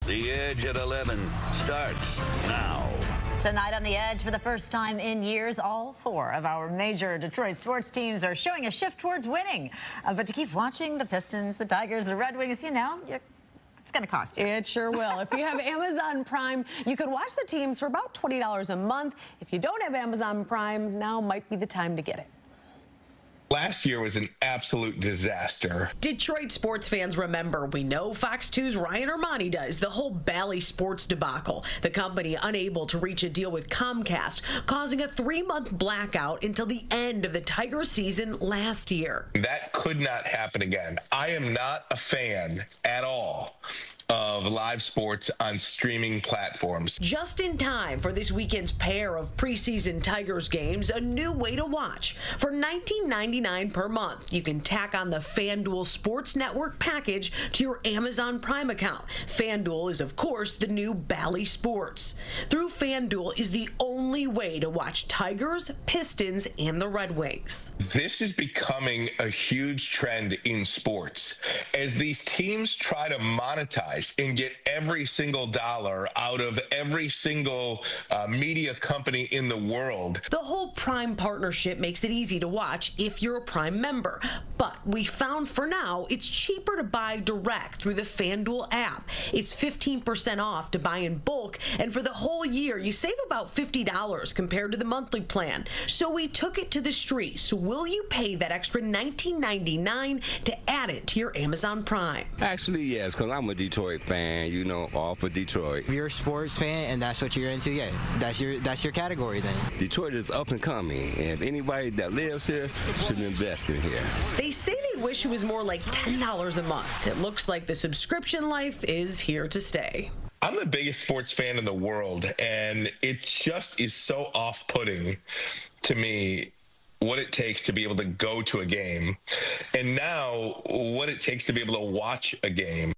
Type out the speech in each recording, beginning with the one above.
The Edge at 11 starts now. Tonight on The Edge, for the first time in years, all four of our major Detroit sports teams are showing a shift towards winning. But to keep watching the Pistons, the Tigers, the Red Wings, you know, it's going to cost you. It sure will. If you have Amazon Prime, you can watch the teams for about $20 a month. If you don't have Amazon Prime, now might be the time to get it. Last year was an absolute disaster. Detroit sports fans remember, we know Fox 2's Ryan Armani does, the whole Bally Sports debacle. The company unable to reach a deal with Comcast, causing a 3-month blackout until the end of the Tigers season last year. That could not happen again. I am not a fan at all of live sports on streaming platforms. Just in time for this weekend's pair of preseason Tigers games, a new way to watch. For $19.99 per month, you can tack on the FanDuel Sports Network package to your Amazon Prime account. FanDuel is, of course, the new Bally Sports. Through FanDuel is the only way to watch Tigers, Pistons, and the Red Wings. This is becoming a huge trend in sports as these teams try to monetize and get every single dollar out of every single media company in the world. The whole Prime partnership makes it easy to watch if you're a Prime member. But we found for now it's cheaper to buy direct through the FanDuel app. It's 15% off to buy in bulk, and for the whole year you save about $50 compared to the monthly plan. So we took it to the streets. Will you pay that extra $19.99 to add it to your Amazon Prime? Actually, yes, because I'm a Detroit fan, you know, all for Detroit. If you're a sports fan and that's what you're into, yeah, that's your category then. Detroit is up and coming, and anybody that lives here should invest in here. They say they wish it was more like $10 a month. It looks like the subscription life is here to stay. I'm the biggest sports fan in the world, and it just is so off-putting to me what it takes to be able to go to a game, and now what it takes to be able to watch a game.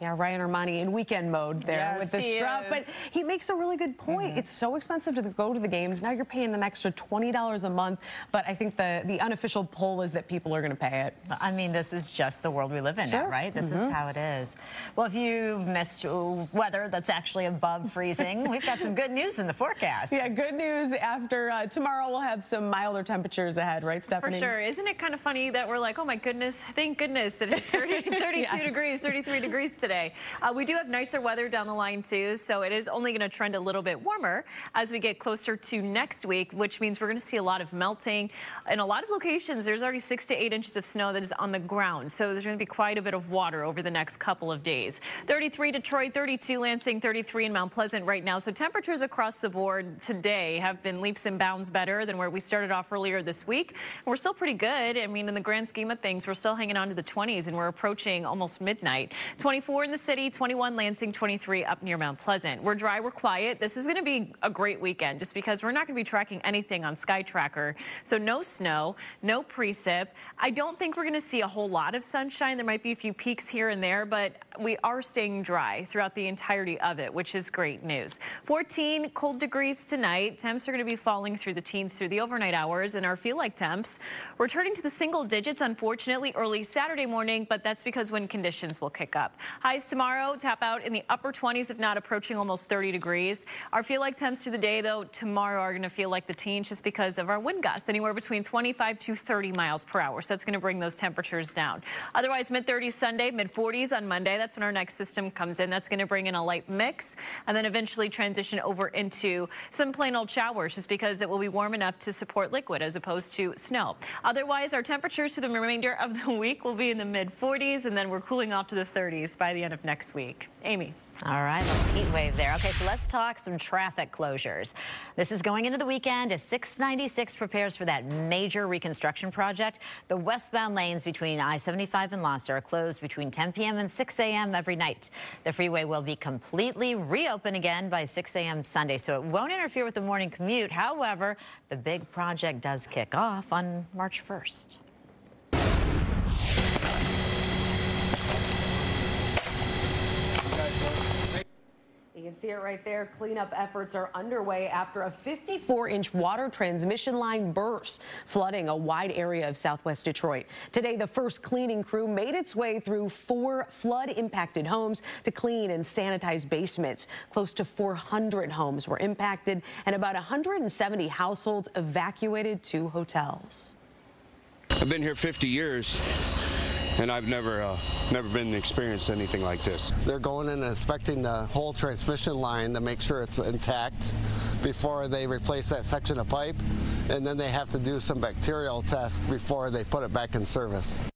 Yeah, Ryan Armani in weekend mode there with the scrub. But he makes a really good point. It's so expensive to go to the games. Now you're paying an extra $20 a month. But I think the unofficial poll is that people are going to pay it. I mean, this is just the world we live in now, right? This is how it is. Well, if you've missed weather that's actually above freezing, we've got some good news in the forecast. Yeah, good news. After tomorrow, we'll have some milder temperatures ahead, right, Stephanie? For sure. Isn't it kind of funny that we're like, oh, my goodness, thank goodness that it's 32 degrees, 33 degrees today. We do have nicer weather down the line, too, so it is only going to trend a little bit warmer as we get closer to next week, which means we're going to see a lot of melting. In a lot of locations, there's already 6 to 8 inches of snow that is on the ground, so there's going to be quite a bit of water over the next couple of days. 33 Detroit, 32 Lansing, 33 in Mount Pleasant right now. So temperatures across the board today have been leaps and bounds better than where we started off earlier this week. And we're still pretty good. I mean, in the grand scheme of things, we're still hanging on to the 20s, and we're approaching almost midnight. 24 in the city, 21 Lansing, 23 up near Mount Pleasant. We're dry, we're quiet. This is going to be a great weekend just because we're not going to be tracking anything on Sky Tracker. So no snow, no precip. I don't think we're going to see a whole lot of sunshine. There might be a few peaks here and there, but we are staying dry throughout the entirety of it, which is great news. 14 cold degrees tonight. Temps are going to be falling through the teens through the overnight hours, and our feel-like temps returning to the single digits, unfortunately, early Saturday morning, but that's because wind conditions will kick up. Highs tomorrow tap out in the upper 20s, if not approaching almost 30 degrees. Our feel-like temps through the day, though, tomorrow are going to feel like the teens just because of our wind gusts, anywhere between 25 to 30 miles per hour. So that's going to bring those temperatures down. Otherwise, mid-30s Sunday, mid-40s on Monday. That's when our next system comes in. That's going to bring in a light mix and then eventually transition over into some plain old showers just because it will be warm enough to support liquid as opposed to snow. Otherwise, our temperatures for the remainder of the week will be in the mid-40s, and then we're cooling off to the 30s by the end of next week. Amy. All right, a heat wave there. Okay, so let's talk some traffic closures. This is going into the weekend as 696 prepares for that major reconstruction project. The westbound lanes between I-75 and Gloucester are closed between 10 p.m. and 6 a.m. every night. The freeway will be completely reopened again by 6 a.m. Sunday, so it won't interfere with the morning commute. However, the big project does kick off on March 1st. You can see it right there. Cleanup efforts are underway after a 54-inch water transmission line burst, flooding a wide area of southwest Detroit. Today, the first cleaning crew made its way through 4 flood-impacted homes to clean and sanitize basements. Close to 400 homes were impacted, and about 170 households evacuated to hotels. I've been here 50 years. And I've never been experienced anything like this. They're going in and inspecting the whole transmission line to make sure it's intact before they replace that section of pipe, and then they have to do some bacterial tests before they put it back in service.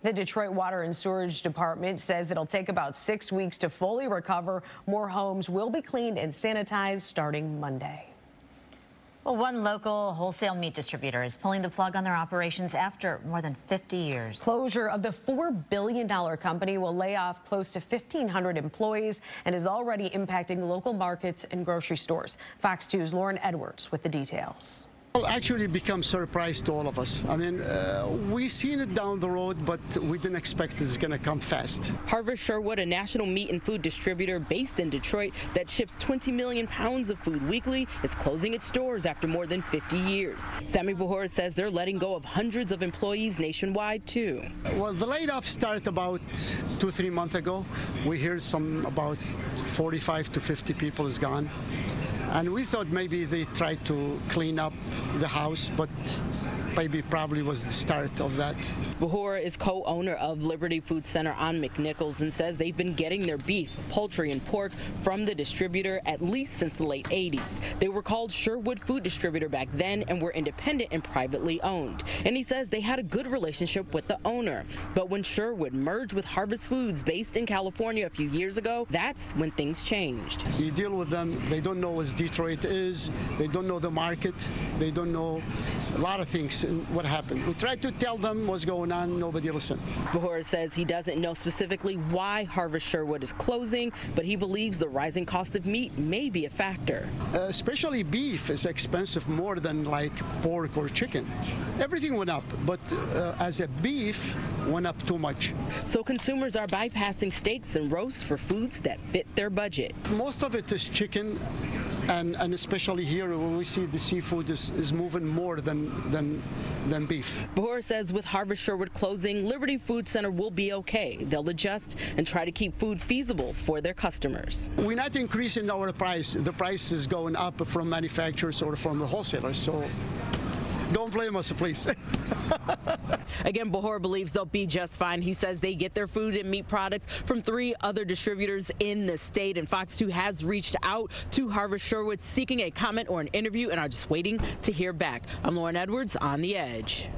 The Detroit Water and Sewerage Department says it'll take about 6 weeks to fully recover. More homes will be cleaned and sanitized starting Monday. Well, one local wholesale meat distributor is pulling the plug on their operations after more than 50 years. Closure of the $4 billion company will lay off close to 1,500 employees and is already impacting local markets and grocery stores. Fox 2's Lauren Edwards with the details. Well, actually become surprise to all of us. I mean, we seen it down the road, but we didn't expect it's going to come fast. Harvest Sherwood, a national meat and food distributor based in Detroit that ships 20 million pounds of food weekly, is closing its doors after more than 50 years. Sammy Bahora says they're letting go of hundreds of employees nationwide, too. Well, the layoff started about 2-3 months ago. We heard about 45 to 50 people is gone. And we thought maybe they tried to clean up the house, but probably was the start of that. Bahora is co-owner of Liberty Food Center on McNichols and says they've been getting their beef, poultry, and pork from the distributor at least since the late 80s. They were called Sherwood Food Distributor back then and were independent and privately owned. And he says they had a good relationship with the owner. But when Sherwood merged with Harvest Foods based in California a few years ago, that's when things changed. You deal with them, they don't know what Detroit is, they don't know the market, they don't know a lot of things. And what happened? We tried to tell them what's going on, nobody listened. Bahora says he doesn't know specifically why Harvest Sherwood is closing, but he believes the rising cost of meat may be a factor. Especially beef is expensive more than like pork or chicken. Everything went up, but as a beef went up too much. So consumers are bypassing steaks and roasts for foods that fit their budget. Most of it is chicken, and especially here where we see the seafood is moving more than beef. Bahora says with Harvest Sherwood closing, Liberty Food Center will be okay. They'll adjust and try to keep food feasible for their customers. We're not increasing our price. The price is going up from manufacturers or from the wholesalers, so don't blame us, please. Again, Bahora believes they'll be just fine. He says they get their food and meat products from 3 other distributors in the state, and Fox 2 has reached out to Harvest Sherwood seeking a comment or an interview and are just waiting to hear back. I'm Lauren Edwards on The Edge.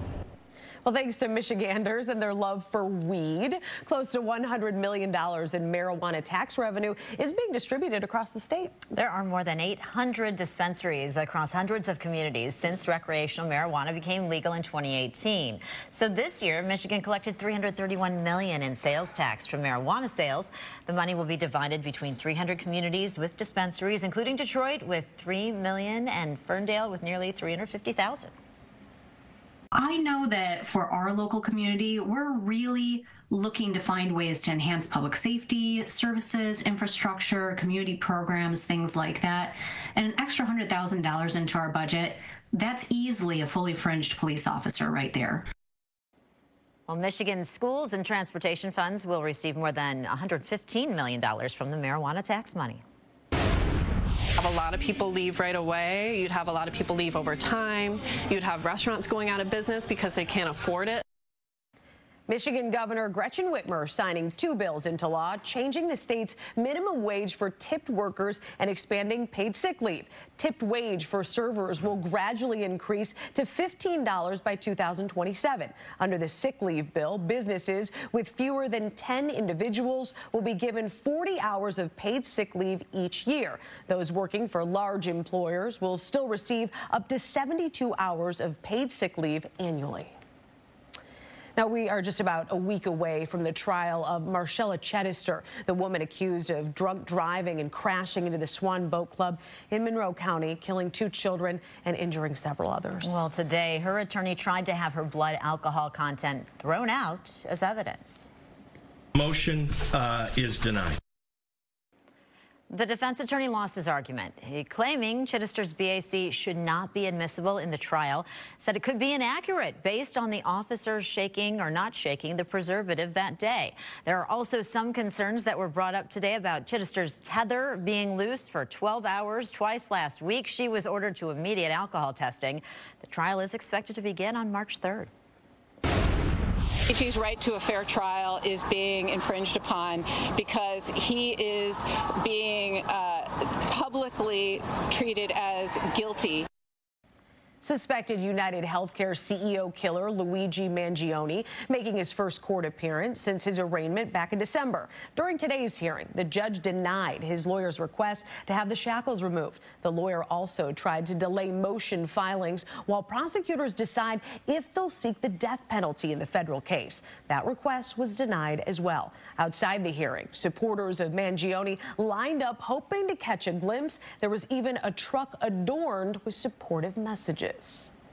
Well, thanks to Michiganders and their love for weed, close to $100 million in marijuana tax revenue is being distributed across the state. There are more than 800 dispensaries across hundreds of communities since recreational marijuana became legal in 2018. So this year, Michigan collected $331 million in sales tax from marijuana sales. The money will be divided between 300 communities with dispensaries, including Detroit with $3 million and Ferndale with nearly $350,000. I know that for our local community, we're really looking to find ways to enhance public safety, services, infrastructure, community programs, things like that. And an extra $100,000 into our budget, that's easily a fully fringed police officer right there. Well, Michigan's schools and transportation funds will receive more than $115 million from the marijuana tax money. Have a lot of people leave right away. You'd have a lot of people leave over time. You'd have restaurants going out of business because they can't afford it. Michigan Governor Gretchen Whitmer signing 2 bills into law, changing the state's minimum wage for tipped workers and expanding paid sick leave. Tipped wage for servers will gradually increase to $15 by 2027. Under the sick leave bill, businesses with fewer than 10 individuals will be given 40 hours of paid sick leave each year. Those working for large employers will still receive up to 72 hours of paid sick leave annually. Now, we are just about a week away from the trial of Marcella Chedister, the woman accused of drunk driving and crashing into the Swan Boat Club in Monroe County, killing 2 children and injuring several others. Well, today, her attorney tried to have her blood alcohol content thrown out as evidence. Motion is denied. The defense attorney lost his argument. He claiming Chittister's BAC should not be admissible in the trial, said it could be inaccurate based on the officers shaking or not shaking the preservative that day. There are also some concerns that were brought up today about Chittister's tether being loose for 12 hours twice last week. She was ordered to immediate alcohol testing. The trial is expected to begin on March 3rd. Ichi's right to a fair trial is being infringed upon because he is being publicly treated as guilty. Suspected United Healthcare CEO killer Luigi Mangione making his first court appearance since his arraignment back in December. During today's hearing, the judge denied his lawyer's request to have the shackles removed. The lawyer also tried to delay motion filings while prosecutors decide if they'll seek the death penalty in the federal case. That request was denied as well. Outside the hearing, supporters of Mangione lined up hoping to catch a glimpse. There was even a truck adorned with supportive messages.